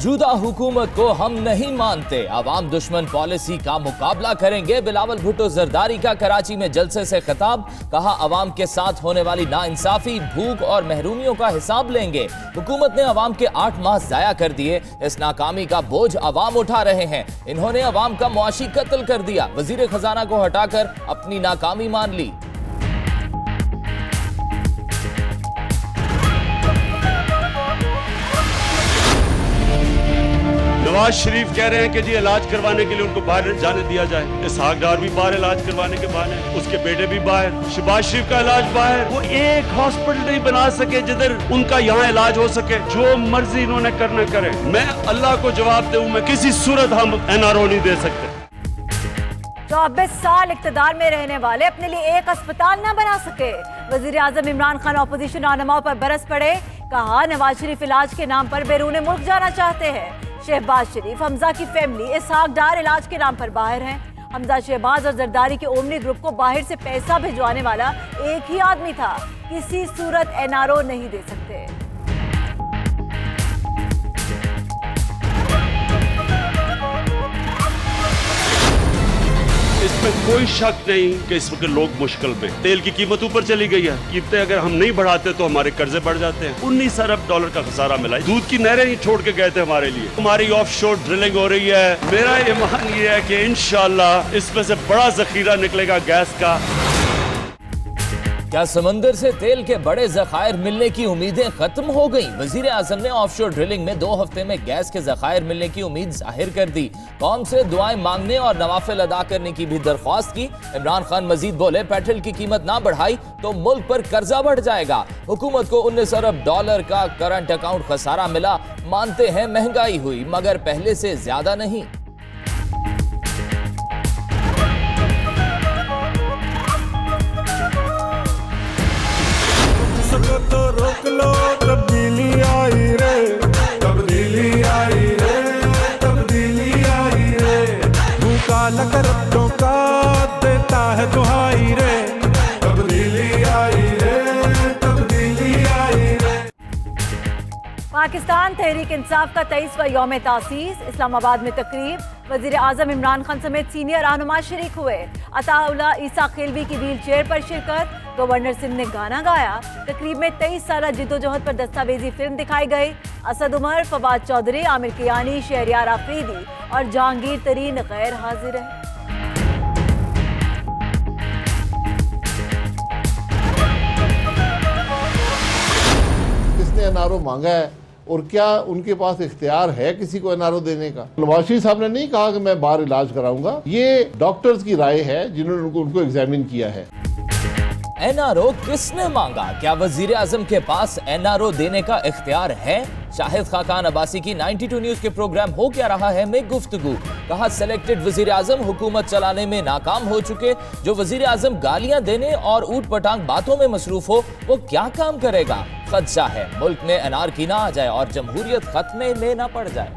मौजूदा हुकूमत को हम नहीं मानते, अवाम दुश्मन पॉलिसी का मुकाबला करेंगे। बिलावल भुट्टो जरदारी का कराची में जलसे से खिताब, कहा अवाम के साथ होने वाली नाइंसाफी, भूख और महरूमियों का हिसाब लेंगे। हुकूमत ने अवाम के 8 माह जाया कर दिए, इस नाकामी का बोझ अवाम उठा रहे हैं। इन्होंने अवाम का मुआशी कत्ल कर दिया, वजीर खजाना को हटाकर अपनी नाकामी मान ली। नवाज शरीफ कह रहे हैं कि जी इलाज करवाने के लिए उनको बाहर जाने दिया जाए। इसहाक डार भी बाहर इलाज करवाने के बहाने, उसके बेटे भी बाहर, शहबाज शरीफ का इलाज बाहर। वो एक हॉस्पिटल नहीं बना सके जिधर उनका यहाँ इलाज हो सके। जो मर्जी इन्होंने करना करे। मैं अल्लाह को जवाब दूं, मैं किसी सूरत हम NRO नहीं दे सकते। 24 साल इक्तदार में रहने वाले अपने लिए एक अस्पताल न बना सके। वजीर आजम इमरान खान ऑपोजिशन रहनुमाओं पर बरस पड़े, कहा नवाज शरीफ इलाज के नाम पर बैरून मुल्क जाना चाहते हैं। शहबाज शरीफ, हमजा की फैमिली, इसहाक डार इलाज के नाम पर बाहर हैं। हमजा, शहबाज और जरदारी के ओमनी ग्रुप को बाहर से पैसा भिजवाने वाला एक ही आदमी था। किसी सूरत NRO नहीं दे सकते। इसमें कोई शक नहीं कि इस वक्त लोग मुश्किल में। तेल की कीमत ऊपर चली गई है, कीमतें अगर हम नहीं बढ़ाते तो हमारे कर्जे बढ़ जाते हैं। 19 अरब डॉलर का खसारा मिला। दूध की नहरें ही छोड़ के गए थे हमारे लिए। हमारी ऑफशोर ड्रिलिंग हो रही है। मेरा ईमान ये है कि इंशाल्लाह इसमें से बड़ा जखीरा निकलेगा गैस का। क्या समंदर से तेल के बड़े जखायर मिलने की उम्मीदें खत्म हो गईं? वजीर आजम ने ऑफशोर ड्रिलिंग में 2 हफ्ते में गैस के जखायर मिलने की उम्मीद जाहिर कर दी। कौम से दुआएं मांगने और नवाफिल अदा करने की भी दरख्वास्त की। इमरान खान मजीद बोले, पेट्रोल की कीमत ना बढ़ाई तो मुल्क पर कर्जा बढ़ जाएगा। हुकूमत को 19 अरब डॉलर का करंट अकाउंट खसारा मिला। मानते हैं महंगाई हुई, मगर पहले से ज्यादा नहीं। तो रोक लो, तब्दीली आई रे, तब्दीली आई रे, तब्दीली आई रे। भूखा लकरतों का देता है दुहाई रे, तब्दीली आई रे, तब्दीली आई रे। पाकिस्तान तहरीक इंसाफ का 23वां यौम तासीस, इस्लामाबाद में तकरीब। वजीर आजम इमरान खान समेत सीनियर रहनुमा शरीक हुए। अताउल्ला ईसा खिलवी की व्हील चेयर पर शिरकत। गवर्नर सिंध ने गाना गाया। तकरीब में 23 साल जिद्दोजहद पर दस्तावेजी फिल्म दिखाई गई। असद उमर, फवाद चौधरी, आमिर कियानी, शहरियार आफरीदी और जहांगीर तरीन गैर हाजिर रहे। किसने NRO मांगा है और क्या उनके पास इख्तियार है किसी को NRO देने का? नवाज शरीफ साहब ने नहीं कहा कि मैं बाहर इलाज कराऊंगा। ये डॉक्टर्स की राय है जिन्होंने उनको एग्जामिन किया है। NRO किसने मांगा? क्या वजीर आजम के पास NRO देने का इख्तियार है? शाहिद खाकान अब्बासी की 92 न्यूज के प्रोग्राम हो क्या रहा है में गुफ्तगू। कहा सेलेक्टेड वजीर आजम हुकूमत चलाने में नाकाम हो चुके। जो वजीर आजम गालियां देने और ऊट पटांग बातों में मसरूफ हो वो क्या काम करेगा? खदशा है मुल्क में अनारकी ना आ जाए और जमहूरियत खत्मे में ना पड़ जाए।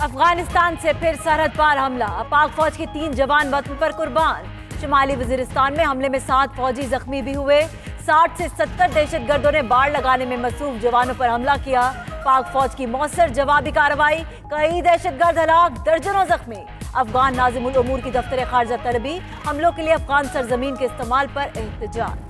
अफगानिस्तान से फिर सरहद पार हमला। पाक फौज के 3 जवान वतन पर कुर्बान। शुमाली वजीरिस्तान में हमले में 7 फौजी जख्मी भी हुए। 60 से 70 दहशतगर्दों ने बाढ़ लगाने में मसरूफ जवानों पर हमला किया। पाक फौज की मौसर जवाबी कार्रवाई, कई दहशतगर्द हलाक, दर्जनों जख्मी। अफगान नाज़िमुल उमूर की दफ्तर खारजा तलबी, हमलों के लिए अफगान सरजमीन के इस्तेमाल पर एहतजाज।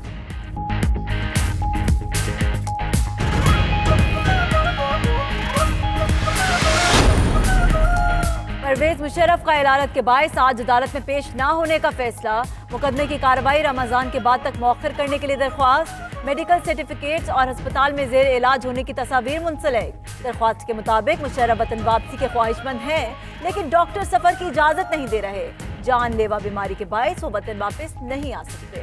परवेज मुशर्रफ का इलालत के बायस आज अदालत में पेश न होने का फैसला। मुकदमे की कार्रवाई रमजान के बाद तक मौखर करने के लिए दरख्वास्त। मेडिकल सर्टिफिकेट्स और अस्पताल में जेर इलाज होने की तस्वीर मुंसलिक। दरख्वास्त के मुताबिक मुशर्रफ वतन वापसी के ख्वाहिशमंद हैं, लेकिन डॉक्टर सफर की इजाजत नहीं दे रहे। जानलेवा बीमारी के बायस वो वतन वापस नहीं आ सकते।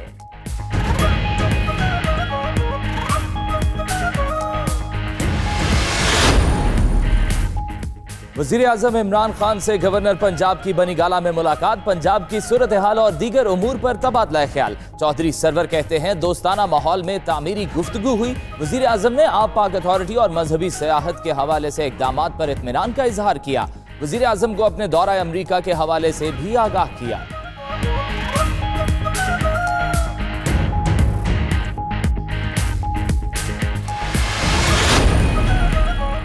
वजीर आजम इमरान खान से गवर्नर पंजाब की बनीगाला में मुलाकात, पंजाब की सूरत हाल और दीगर उमूर पर तबादला ख्याल। चौधरी सरवर कहते हैं दोस्ताना माहौल में तामीरी गुफ्तगू हुई। वजीर आजम ने आप पाक अथॉरिटी और मजहबी सियाहत के हवाले से इक़दामात पर इत्मीनान का इजहार किया। वजीर आजम को अपने दौरा अमरीका के हवाले से भी आगाह किया।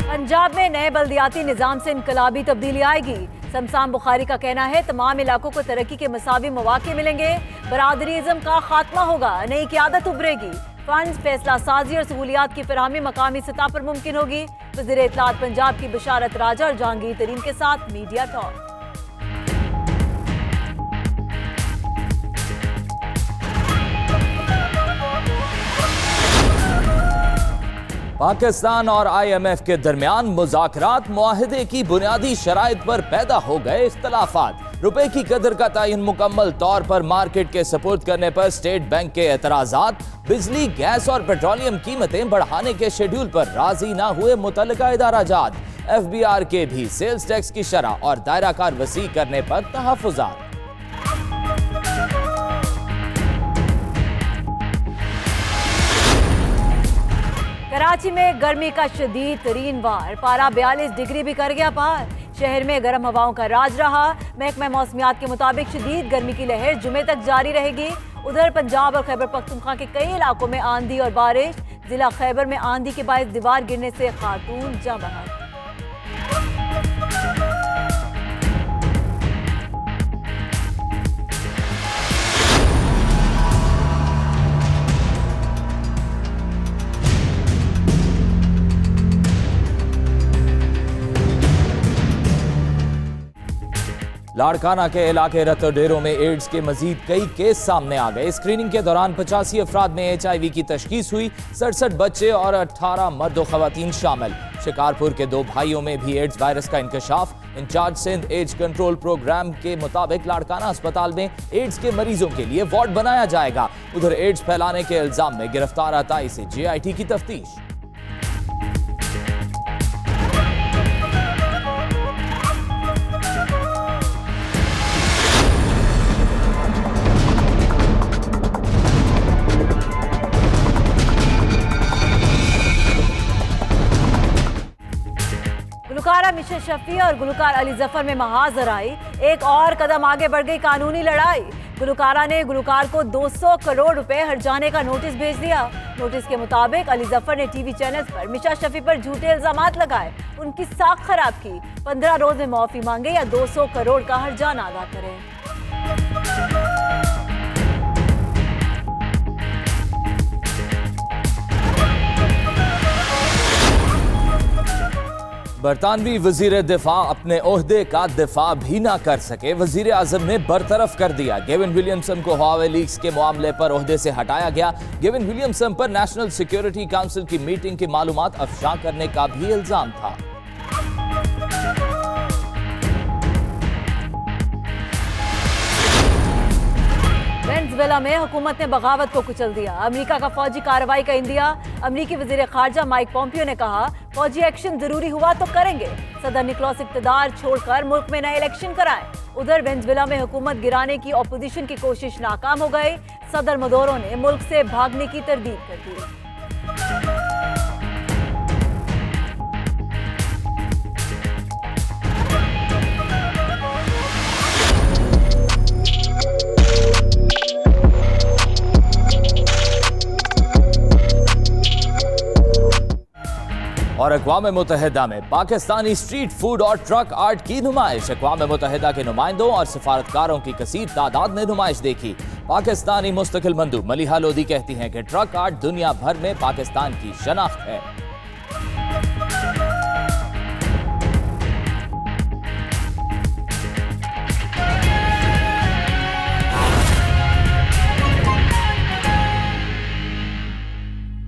पंजाब में नए बल्दियाती निजाम से इनकलाबी तब्दीली आएगी। शमशान बुखारी का कहना है तमाम इलाकों को तरक्की के मसावी मौके मिलेंगे, बरादरीज़म का खात्मा होगा, नई क़यादत उभरेगी, फंड फैसला साजी और सहूलियात की फराहमी मकामी सतह पर मुमकिन होगी। वज़ीर इत्तलात पंजाब की बशारत राजा और जहांगीर तरीन के साथ मीडिया टॉक। पाकिस्तान और IMF के दरमियान मुज़ाकरात, मुआहदे की बुनियादी शराइत पर पैदा हो गए इख्तलाफात। रुपए की कदर का तयन मुकम्मल तौर पर मार्केट के सपुर्द करने पर स्टेट बैंक के एतराज़ात, बिजली, गैस और पेट्रोलियम कीमतें बढ़ाने के शेड्यूल पर राजी ना हुए मुतल्लिका इदारा जात। FBR के भी सेल्स टैक्स की शरह और दायरा कार वसी करने पर तहफ़्फ़ुज़ात। कराची में गर्मी का शदीद तरीन वार, पारा 42 डिग्री भी कर गया पार। शहर में गर्म हवाओं का राज रहा। महकमा मौसमियात के मुताबिक शदीद गर्मी की लहर जुमे तक जारी रहेगी। उधर पंजाब और खैबर पख्तूनख्वा के कई इलाकों में आंधी और बारिश। जिला खैबर में आंधी के बायस दीवार गिरने से खातून जाँ बहक। लाड़काना के इलाके रतोडेरो में एड्स के मजीद कई केस सामने आ गए। स्क्रीनिंग के दौरान 85 अफराद में HIV की तशखीस हुई। 67 बच्चे और 18 मर्द व खवातीन शामिल। शिकारपुर के 2 भाइयों में भी एड्स वायरस का इंकशाफ। Incharge Sindh AIDS control programme के मुताबिक लाड़काना अस्पताल में एड्स के मरीजों के लिए वार्ड बनाया जाएगा। उधर एड्स फैलाने के इल्जाम में गिरफ्तार अताई से JIT की तफ्तीश। गुलकारा मिशा शफी और गुलकार अली जफर में महाजर आई। एक और कदम आगे बढ़ गई कानूनी लड़ाई। गुलकारा ने गुलकार को 200 करोड़ रुपए हर्जाने का नोटिस भेज दिया। नोटिस के मुताबिक अली जफर ने TV चैनल्स पर मिशा शफी पर झूठे इल्जामात लगाए, उनकी साख खराब की, 15 रोज में माफी मांगे या 200 करोड़ का हर्जाना अदा करें। बरतानवी वजीर दिफा अपने ओहदे का दिफा भी ना कर सके, वजीर आजम ने बरतरफ कर दिया। गेविन विलियमसन को हवावे लीक्स के मामले पर ओहदे से हटाया गया। गेविन विलियमसन पर नेशनल सिक्योरिटी काउंसिल की मीटिंग की मालूमात अफशा करने का भी इल्जाम था। वेनेजुएला में हुकूमत ने बगावत को कुचल दिया। अमेरिका का फौजी कार्रवाई का इंदिया। अमेरिकी वजीर खारजा माइक पॉम्पियो ने कहा फौजी एक्शन जरूरी हुआ तो करेंगे। सदर निकोलस इक्तदार छोड़कर मुल्क में नए इलेक्शन कराएं। उधर वेनेजुएला में हुकूमत गिराने की ऑपोजिशन की कोशिश नाकाम हो गई। सदर मदोरो ने मुल्क से भागने की तरदीद कर दी। और अक़वाम मुत्तहिदा में पाकिस्तानी स्ट्रीट फूड और ट्रक आर्ट की नुमाइश। अक़वाम मुत्तहिदा के नुमाइंदों और सिफारतकारों की कसीर तादाद ने नुमाइश देखी। पाकिस्तानी मुस्तकिल मंदूब मलिहा लोधी कहती हैं कि ट्रक आर्ट दुनिया भर में पाकिस्तान की शनाख्त है।